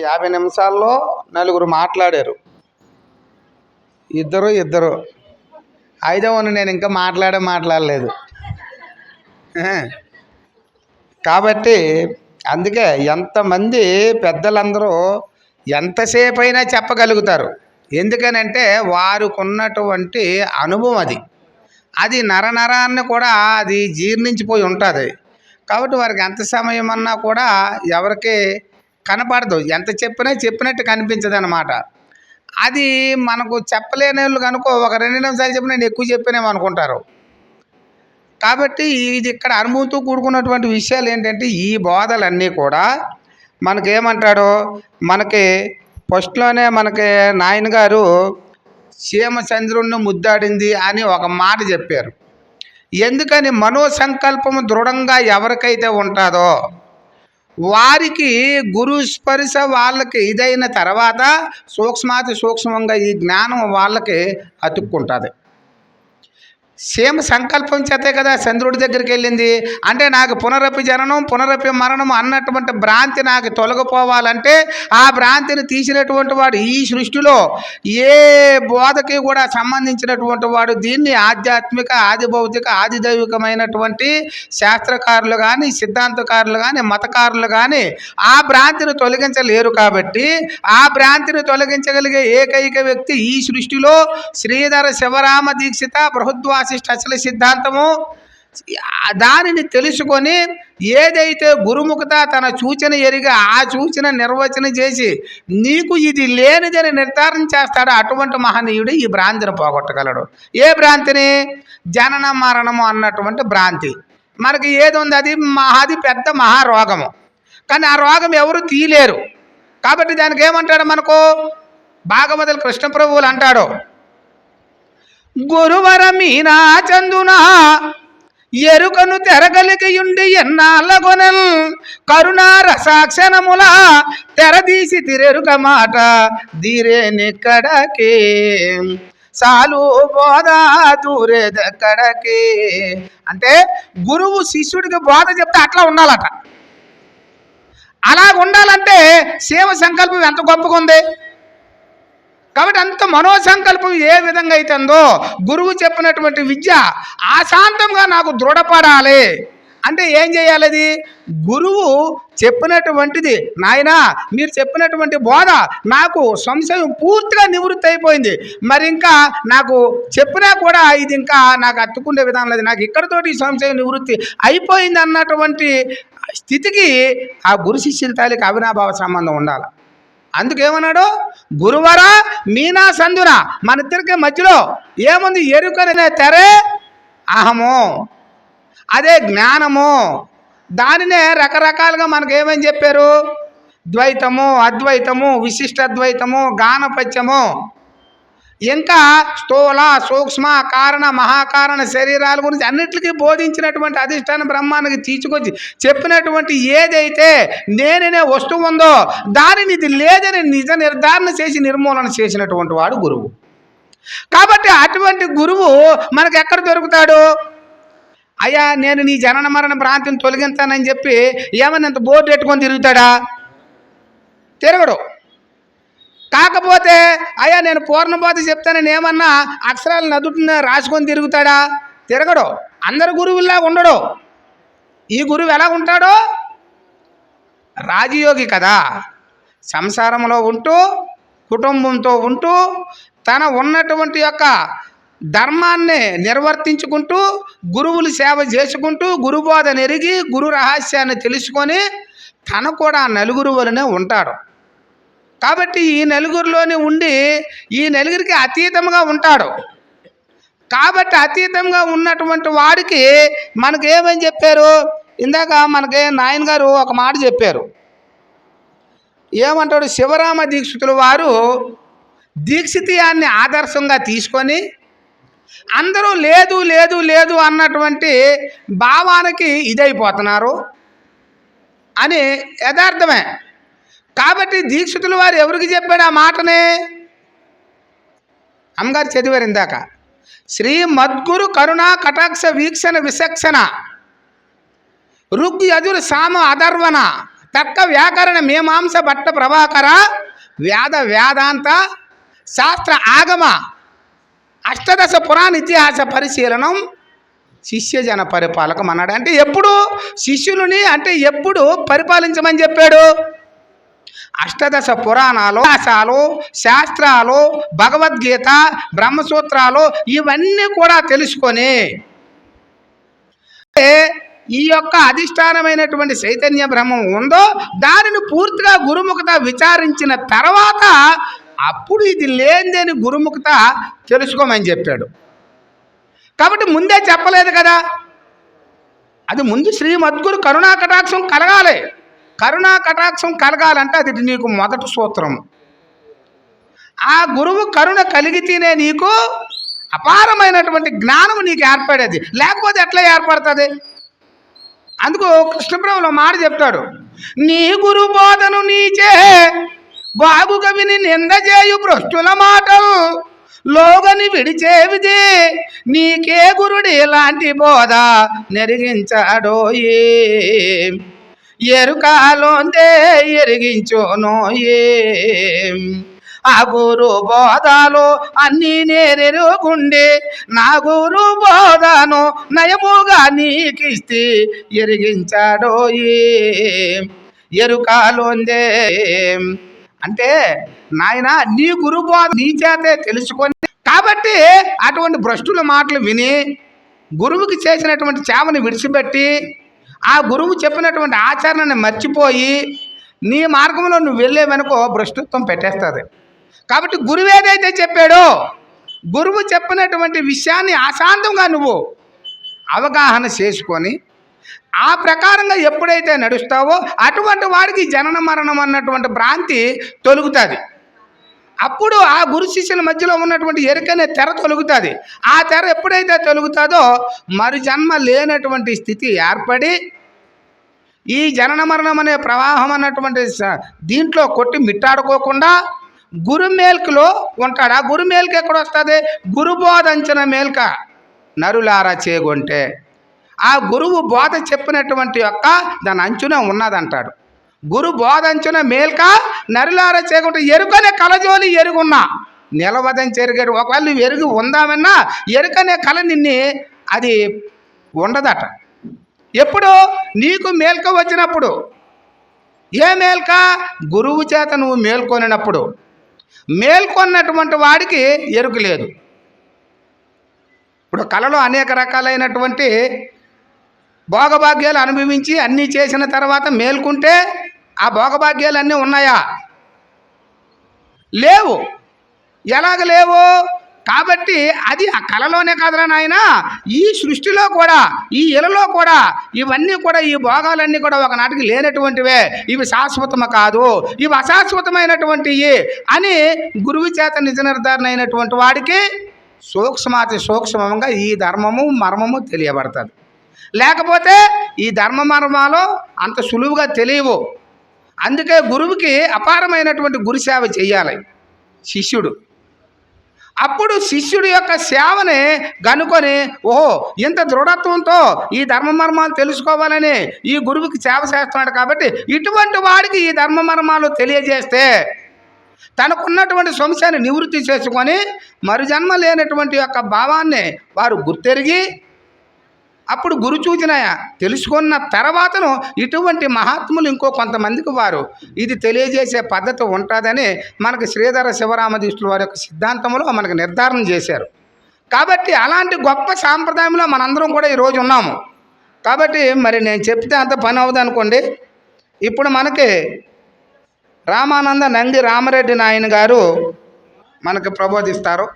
50 నిమిషాల్లో నలుగురు మాట్లాడారు. ఇద్దరు ఐదవని నేను ఇంకా మాట్లాడలేదు. కాబట్టి అందుకే ఎంతమంది పెద్దలందరూ ఎంతసేపు అయినా చెప్పగలుగుతారు. ఎందుకనంటే వారికున్నటువంటి అనుభవం అది నరనరాన్ని కూడా అది జీర్ణించిపోయి ఉంటుంది. కాబట్టి వారికి ఎంత సమయం అన్నా కూడా ఎవరికి కనపడదు, ఎంత చెప్పినట్టు కనిపించదు అన్నమాట. అది మనకు చెప్పలేని వాళ్ళు కనుకో ఒక 2 నిమిషాలు చెప్పిన నేను ఎక్కువ చెప్పానేమో అనుకుంటారు. కాబట్టి ఇది ఇక్కడ అనుభవంతో కూడుకున్నటువంటి విషయాలు ఏంటంటే ఈ బోధలన్నీ కూడా మనకేమంటాడో మనకి ఫస్ట్లోనే మనకి నాయన గారు చంద్రుణ్ణి ముద్దాడింది అని ఒక మాట చెప్పారు. ఎందుకని మనోసంకల్పము దృఢంగా ఎవరికైతే ఉంటుందో వారికి గురు స్పర్శ వాళ్ళకి ఇదైన తర్వాత సూక్ష్మంగా ఈ జ్ఞానం వాళ్ళకి అతుక్కుంటుంది. సంకల్పం చేతే కదా చంద్రుడి దగ్గరికి వెళ్ళింది. అంటే నాకు పునరపి జననం పునరపి మరణం అన్నటువంటి భ్రాంతి నాకు తొలగిపోవాలంటే ఆ భ్రాంతిని తీసినటువంటి వాడు ఈ సృష్టిలో ఏ బోధకి కూడా సంబంధించినటువంటి వాడు దీన్ని ఆధ్యాత్మిక ఆది భౌతిక ఆది దైవికమైనటువంటి శాస్త్రకారులు కానీ సిద్ధాంతకారులు కానీ మతకారులు కానీ ఆ భ్రాంతిని తొలగించలేరు. కాబట్టి ఆ భ్రాంతిని తొలగించగలిగే ఏకైక వ్యక్తి ఈ సృష్టిలో శ్రీధర శివరామ దీక్షిత బృహద్వాసిష్ఠ అసలు సిద్ధాంతము. దానిని తెలుసుకొని ఏదైతే గురుముఖత తన సూచన ఎరిగి ఆ సూచన నిర్వచన చేసి నీకు ఇది లేనిదని నిర్ధారణ చేస్తాడో అటువంటి మహనీయుడు ఈ భ్రాంతిని పోగొట్టగలడు. ఏ భ్రాంతిని? జనన మరణము అన్నటువంటి భ్రాంతి. మనకి ఏది ఉంది అది పెద్ద మహారోగము. కానీ ఆ రోగం ఎవరు తీయలేరు. కాబట్టి దానికి ఏమంటాడు మనకు భాగవతులు కృష్ణప్రభువులు అంటాడు, గురువర మీనా చందునా ఎరుకను తెరగలిగియుండి ఎన్నాళ్ళ గొనల్ కరుణా రసాక్షణముల తెరదీసి తిరెరుక మాట దీరేనిక్కడకే సాలు బోధ దూరేదెక్కడకే. అంటే గురువు శిష్యుడికి బోధ చెప్తే అట్లా ఉండాలట. అలా ఉండాలంటే సంకల్పం ఎంత గొప్పగా ఉంది. కాబట్టి అంత మనోసంకల్పం ఏ విధంగా అవుతుందో గురువు చెప్పినటువంటి విద్య ఆశాంతంగా నాకు దృఢపడాలి అంటే ఏం చేయాలి? అది గురువు చెప్పినటువంటిది, నాయనా మీరు చెప్పినటువంటి బోధ నాకు సంశయం పూర్తిగా నివృత్తి అయిపోయింది, మరి ఇంకా నాకు చెప్పినా కూడా ఇది ఇంకా నాకు అత్తుకునే విధానం లేదు, నాకు ఇక్కడతోటి సంశయం నివృత్తి అయిపోయింది అన్నటువంటి స్థితికి ఆ గురు శిష్యుల తాలూకు అవినాభావ సంబంధం ఉండాలి. అందుకేమన్నాడు, గురువరా మీనా సందున, మన ఇద్దరికి మధ్యలో ఏముంది? ఎరుకనే తెరే అహము, అదే జ్ఞానము. దానినే రకరకాలుగా మనకు ఏమని చెప్పారు? ద్వైతము, అద్వైతము, విశిష్టాద్వైతము, గానపత్యము, ఇంకా స్థూల సూక్ష్మ కారణ మహాకారణ శరీరాల గురించి అన్నిటికీ బోధించినటువంటి అధిష్టాన బ్రహ్మానికి తీసుకొచ్చి చెప్పినటువంటి ఏదైతే నేననే వస్తువు ఉందో దానిని ఇది లేదని నిజ నిర్ధారణ చేసి నిర్మూలన చేసినటువంటి వాడు గురువు. కాబట్టి అటువంటి గురువు మనకు ఎక్కడ దొరుకుతాడు? అయ్యా నేను నీ జనన మరణ భ్రాంతిని తొలగించానని చెప్పి ఏమన్నా ఇంత బోర్డు పెట్టుకొని తిరుగుతాడా? తిరగడు. కాకపోతే అయ్యా నేను పూర్ణబోధ చెప్తానని ఏమన్నా అక్షరాలు నదుటిని రాసుకొని తిరుగుతాడా? తిరగడు. అందరు గురువుల్లా ఉండడు. ఈ గురువు ఎలా ఉంటాడో రాజయోగి కదా, సంసారంలో ఉంటూ కుటుంబంతో ఉంటూ తన ఉన్నటువంటి యొక్క ధర్మాన్ని నిర్వర్తించుకుంటూ గురువులు సేవ చేసుకుంటూ గురుబోధన ఎరిగి గురు రహస్యాన్ని తెలుసుకొని తను కూడా నలుగురు వలనే ఉంటాడు. కాబట్టి ఈ నలుగురిలోనే ఉండి ఈ నలుగురికి అతీతంగా ఉంటాడు. కాబట్టి అతీతంగా ఉన్నటువంటి వాడికి మనకు ఏమని చెప్పారు? ఇందాక మనకి నాయన గారు ఒక మాట చెప్పారు. ఏమంటాడు? శివరామ దీక్షితుల వారు దీక్షితీయాన్ని ఆదర్శంగా తీసుకొని అందరూ లేదు లేదు లేదు అన్నటువంటి భావానికి ఇదైపోతున్నారు అని యథార్థమే. కాబట్టి దీక్షితుల వారు ఎవరికి చెప్పాడు ఆ మాటనే? అమ్మగారు చదివారు ఇందాక, శ్రీ మద్గురు కరుణా కటాక్ష వీక్షణ విచక్షణ ఋగ్ యజుర్ సామ అధర్వణ తర్క వ్యాకరణ మీమాంస భట్ట ప్రభాకర వేద వేదాంత శాస్త్ర ఆగమ అష్టదశ పురాణ ఇతిహాస పరిశీలనం శిష్యజన పరిపాలకం అన్నాడు. అంటే ఎప్పుడు శిష్యులని అంటే ఎప్పుడు పరిపాలించమని చెప్పాడు? అష్టదశ పురాణాలు, ఇతిహాసాలు, శాస్త్రాలు, భగవద్గీత, బ్రహ్మసూత్రాలు ఇవన్నీ కూడా తెలుసుకొని ఈ యొక్క అధిష్టానమైనటువంటి చైతన్య బ్రహ్మం ఉందో దానిని పూర్తిగా గురుముఖత విచారించిన తర్వాత అప్పుడు ఇది లేనిదేని గురుముఖత తెలుసుకోమని చెప్పాడు. కాబట్టి ముందే చెప్పలేదు కదా. అది ముందు శ్రీమద్గురు కరుణా కటాక్షం కలగాలి. కరుణా కటాక్షం కలగాలంటే అది నీకు మొదటి సూత్రం. ఆ గురువు కరుణ కలిగితేనే నీకు అపారమైనటువంటి జ్ఞానం నీకు ఏర్పడేది, లేకపోతే ఎట్లా ఏర్పడుతుంది? అందుకు కృష్ణప్రభులో మాట చెప్తాడు, నీ గురు బోధను నీచే బాగుగా విని నింద చేయు భ్రష్టుల మాటలు లోగని విడిచేవిది నీకే గురుడి లాంటి బోధ నెరిగించాడోయే ఎరుకాలోందే ఎరిగించోనోయే ఆ గురు బోధలో అన్నీ నేనెరుగుండే నా గురు బోధను నయముగా నీకిస్తే ఎరిగించాడోయే ఎరుకాలోందే. అంటే నాయన నీ గురు బోధ నీ చేతే తెలుసుకొని, కాబట్టి అటువంటి భ్రష్టుల మాటలు విని గురువుకి చేసినటువంటి సేవని విడిచిపెట్టి ఆ గురువు చెప్పినటువంటి ఆచరణని మర్చిపోయి నీ మార్గంలో నువ్వు వెళ్ళేవనుకో భ్రష్టుత్వం పెట్టేస్తుంది. కాబట్టి గురువు ఏదైతే చెప్పాడో గురువు చెప్పినటువంటి విషయాన్ని అశాంతంగా నువ్వు అవగాహన చేసుకొని ఆ ప్రకారంగా ఎప్పుడైతే నడుస్తావో అటువంటి వాడికి జనన మరణం అన్నటువంటి భ్రాంతి తొలుగుతుంది. అప్పుడు ఆ గురు శిష్యుల మధ్యలో ఉన్నటువంటి ఎరుకనే తెర తొలుగుతుంది. ఆ తెర ఎప్పుడైతే తొలుగుతుందో మరి జన్మ లేనటువంటి స్థితి ఏర్పడి ఈ జనన మరణం అనే ప్రవాహం అన్నటువంటి దీంట్లో కొట్టి మిట్టాడుకోకుండా గురు మేల్కలో ఉంటాడు. ఆ గురు మేల్క ఎక్కడ వస్తుంది? గురు బోధంచిన మేల్క నరులారా చేగొంటే ఆ గురువు బోధ చెప్పినటువంటి యొక్క దాని అంచున ఉన్నదంటాడు. గురు బోధ అంచున మేల్క నరులారా చేగొంటే ఎరుకనే కలజోలి ఎరుగున్నా నిలవదని చెరిగాడు. ఒకవేళ నువ్వు ఎరుగు ఉందామన్నా ఎరుకనే కల నిన్ని అది ఉండదట. ఎప్పుడు? నీకు మేల్క వచ్చినప్పుడు. ఏ మేల్క? గురువు చేత నువ్వు మేల్కొనినప్పుడు. మేల్కొన్నటువంటి వాడికి ఎరుక లేదు. ఇప్పుడు కళలో అనేక రకాలైనటువంటి భోగభాగ్యాలు అనుభవించి అన్నీ చేసిన తర్వాత మేల్కుంటే ఆ భోగభాగ్యాలు అన్నీ ఉన్నాయా? లేవు. ఎలాగ లేవు? కాబట్టి అది ఆ కళలోనే కాదురా నాయన, ఈ సృష్టిలో కూడా ఈ ఇలలో కూడా ఇవన్నీ కూడా ఈ భోగాలన్నీ కూడా ఒకనాటికి లేనటువంటివే, ఇవి శాశ్వతము కాదు, ఇవి అశాశ్వతమైనటువంటివి అని గురువు చేత నిజ నిర్ధారణ అయినటువంటి వాడికి సూక్ష్మాతి సూక్ష్మంగా ఈ ధర్మము మర్మము తెలియబడుతుంది. లేకపోతే ఈ ధర్మ మర్మాలు అంత సులువుగా తెలియవు. అందుకే గురువుకి అపారమైనటువంటి గురుసేవ చేయాలి శిష్యుడు. అప్పుడు శిష్యుడి యొక్క సేవని కనుకొని ఓహో ఇంత దృఢత్వంతో ఈ ధర్మ మర్మాలు తెలుసుకోవాలని ఈ గురువుకి సేవ చేస్తున్నాడు. కాబట్టి ఇటువంటి వాడికి ఈ ధర్మ మర్మాలు తెలియజేస్తే తనకున్నటువంటి సంశయాన్ని నివృత్తి చేసుకొని మరుజన్మ లేనటువంటి యొక్క భావాన్ని వారు గుర్తెరిగి అప్పుడు గురు సూచన తెలుసుకున్న తర్వాతను ఇటువంటి మహాత్ములు ఇంకో కొంతమందికి వారు ఇది తెలియజేసే పద్ధతి ఉంటుందని మనకు శ్రీధర శివరామదీక్షుల వారి యొక్క సిద్ధాంతంలో మనకు నిర్ధారణ చేశారు. కాబట్టి అలాంటి గొప్ప సాంప్రదాయంలో మనందరం కూడా ఈరోజు ఉన్నాము. కాబట్టి మరి నేను చెప్తే అంత పని అవుతుంది అనుకోండి. ఇప్పుడు మనకి రామానంద నంది రామరెడ్డి నాయన గారు మనకు ప్రబోధిస్తారు.